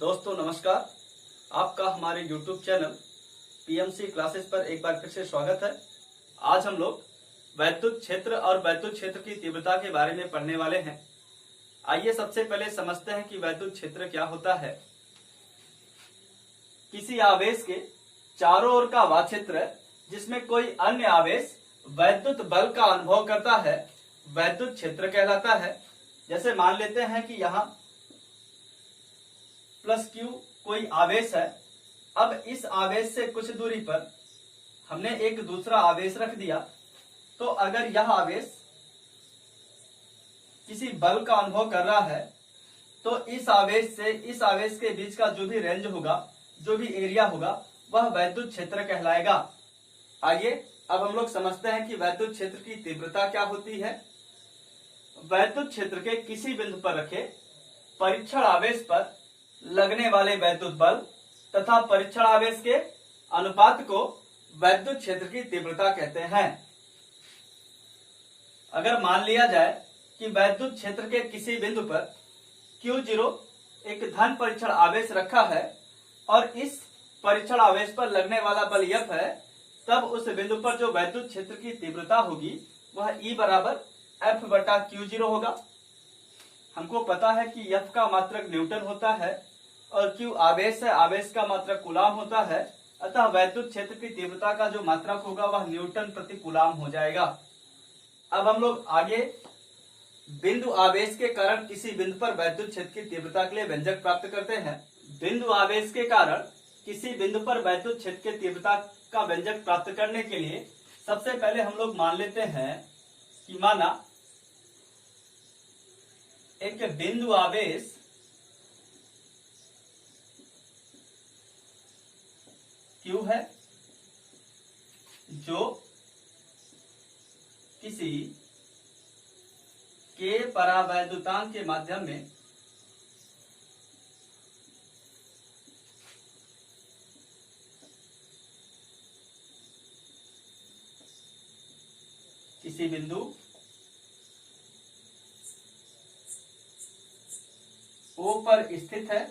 दोस्तों नमस्कार। आपका हमारे YouTube चैनल पीएमसी क्लासेस पर एक बार फिर से स्वागत है। आज हम लोग वैद्युत क्षेत्र और वैद्युत क्षेत्र की तीव्रता के बारे में पढ़ने वाले हैं। आइए सबसे पहले समझते हैं कि वैद्युत क्षेत्र क्या होता है। किसी आवेश के चारों ओर का वह क्षेत्र जिसमें कोई अन्य आवेश वैद्युत बल का अनुभव करता है वैद्युत क्षेत्र कहलाता है। जैसे मान लेते हैं कि यहाँ प्लस क्यू कोई आवेश है। अब इस आवेश से कुछ दूरी पर हमने एक दूसरा आवेश रख दिया, तो अगर यह आवेश किसी बल का अनुभव कर रहा है तो इस आवेश से इस आवेश के बीच का जो भी रेंज होगा, जो भी एरिया होगा, वह वैद्युत क्षेत्र कहलाएगा। आइए अब हम लोग समझते हैं कि वैद्युत क्षेत्र की तीव्रता क्या होती है। वैद्युत क्षेत्र के किसी बिंदु पर रखे परीक्षण आवेश पर लगने वाले वैद्युत बल तथा परीक्षण आवेश के अनुपात को वैद्युत क्षेत्र की तीव्रता कहते हैं। अगर मान लिया जाए कि वैद्युत क्षेत्र के किसी बिंदु पर Q0 एक धन परीक्षण आवेश रखा है और इस परीक्षण आवेश पर लगने वाला बल F है, तब उस बिंदु पर जो वैद्युत क्षेत्र की तीव्रता होगी वह E बराबर F बटा Q0 होगा। हमको पता है कि F का मात्रक न्यूटन होता है और Q आवेश है, आवेश का मात्रक कूलाम होता है, अतः वैद्युत क्षेत्र की तीव्रता का जो मात्रक होगा वह न्यूटन प्रति कूलाम हो जाएगा। अब हम लोग आगे बिंदु आवेश के कारण किसी बिंदु पर वैद्युत क्षेत्र की तीव्रता के लिए व्यंजक प्राप्त करते हैं। बिंदु आवेश के कारण किसी बिंदु पर वैद्युत क्षेत्र की तीव्रता का व्यंजक प्राप्त करने के लिए सबसे पहले हम लोग मान लेते हैं कि माना एक बिंदु आवेश Q है जो किसी K परावैद्युतांक के माध्यम में किसी बिंदु O पर स्थित है।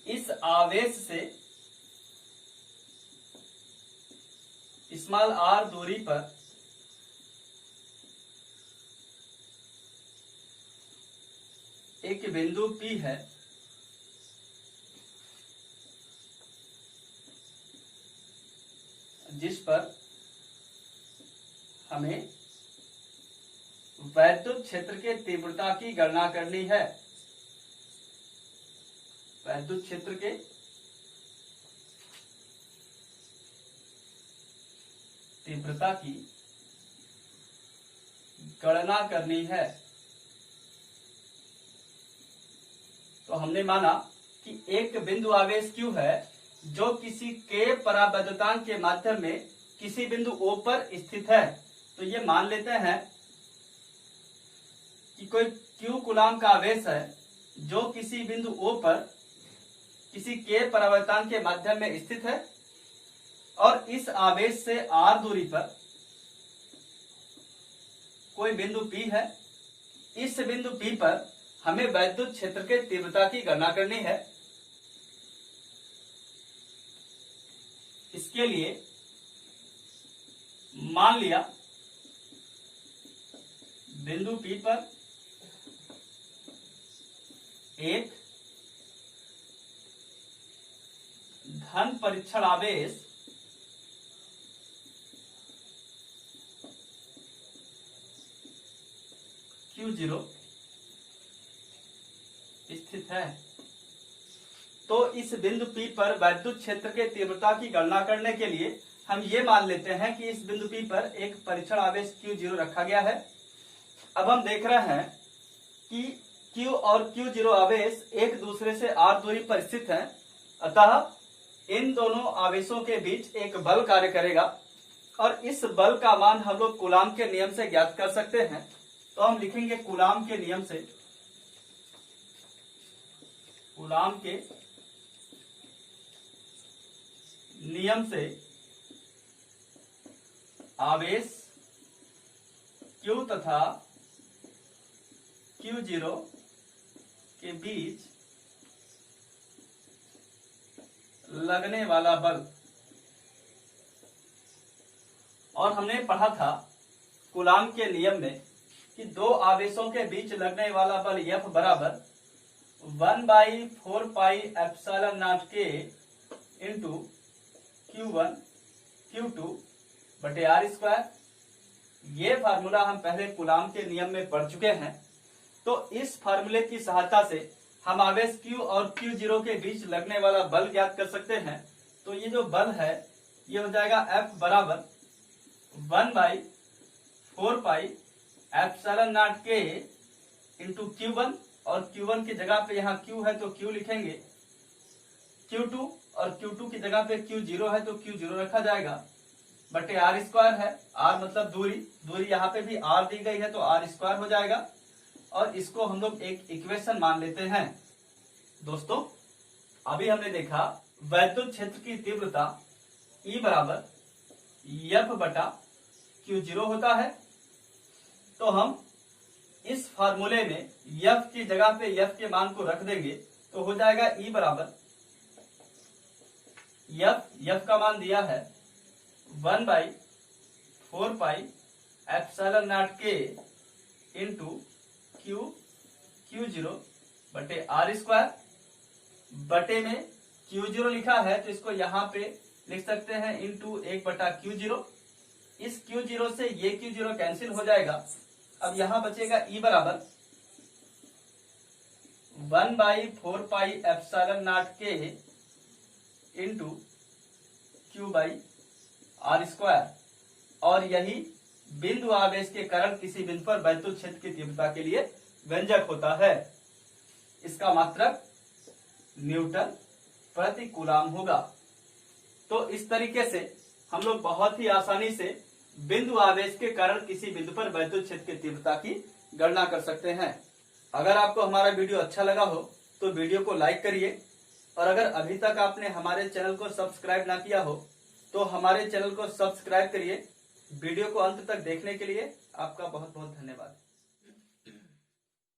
इस आवेश से स्मॉल r दूरी पर एक बिंदु P है जिस पर हमें वैद्युत क्षेत्र के तीव्रता की गणना करनी है। वैद्युत क्षेत्र के तीव्रता की गणना करनी है। तो हमने माना कि एक बिंदु आवेश Q है जो किसी K परावैद्युतांक के माध्यम में किसी बिंदु O पर स्थित है। तो ये मान लेते हैं कि कोई Q कूलाम का आवेश है जो किसी बिंदु O पर किसी K परावैद्युतांक के माध्यम में स्थित है और इस आवेश से r दूरी पर कोई बिंदु P है। इस बिंदु P पर हमें वैद्युत क्षेत्र के तीव्रता की गणना करनी है। इसके लिए मान लिया बिंदु P पर एक धन परीक्षण आवेश Q0 स्थित है। तो इस बिंदु P पर वैद्युत क्षेत्र के तीव्रता की गणना करने के लिए हम ये मान लेते हैं कि इस बिंदु P पर एक परीक्षण आवेश Q0 रखा गया है। अब हम देख रहे हैं कि Q और Q0 आवेश एक दूसरे से r दूरी पर स्थित हैं, अतः इन दोनों आवेशों के बीच एक बल कार्य करेगा और इस बल का मान हम लोग कूलाम के नियम से ज्ञात कर सकते हैं। तो हम लिखेंगे कूलाम के नियम से, कूलाम के नियम से आवेश Q तथा Q0 के बीच लगने वाला बल। और हमने पढ़ा था कूलाम के नियम में कि दो आवेशों के बीच लगने वाला बल F बराबर 1/4πε0K इंटू Q1 Q2 बटे R²। ये फार्मूला हम पहले कूलाम के नियम में पढ़ चुके हैं। तो इस फार्मूले की सहायता से हम आवेश Q और Q0 के बीच लगने वाला बल ज्ञात कर सकते हैं। तो ये जो बल है ये हो जाएगा F बराबर 1/4πε0K इंटू Q1, और Q1 की जगह पे यहाँ Q है तो Q लिखेंगे, Q2 और Q2 की जगह पे Q0 है तो Q0 रखा जाएगा, बटे R² है। R मतलब दूरी यहाँ पे भी R दी गई है तो R² हो जाएगा। और इसको हम लोग एक इक्वेशन मान लेते हैं। दोस्तों अभी हमने देखा वैद्युत क्षेत्र की तीव्रता E बराबर F बटा Q0 होता है। तो हम इस फार्मूले में F की जगह पे F के मान को रख देंगे तो हो जाएगा E बराबर F का मान दिया है 1/4πε0K इंटू Q0 बटे R²। बटे में Q0 लिखा है तो इसको यहाँ पे लिख सकते हैं इंटू 1/Q0। इस Q0 से ये Q0 कैंसिल हो जाएगा। अब यहाँ बचेगा E बराबर 1/4πε0K इंटू Q/R²। और यही बिंदु आवेश के कारण किसी बिंदु पर वैद्युत क्षेत्र की तीव्रता के लिए व्यंजक होता है। इसका मात्रक न्यूटन प्रति कूलाम होगा। तो इस तरीके से हम लोग बहुत ही आसानी से बिंदु आवेश के कारण किसी बिंदु पर वैद्युत क्षेत्र की तीव्रता की गणना कर सकते हैं। अगर आपको हमारा वीडियो अच्छा लगा हो तो वीडियो को लाइक करिए, और अगर अभी तक आपने हमारे चैनल को सब्सक्राइब ना किया हो तो हमारे चैनल को सब्सक्राइब करिए। वीडियो को अंत तक देखने के लिए आपका बहुत बहुत धन्यवाद।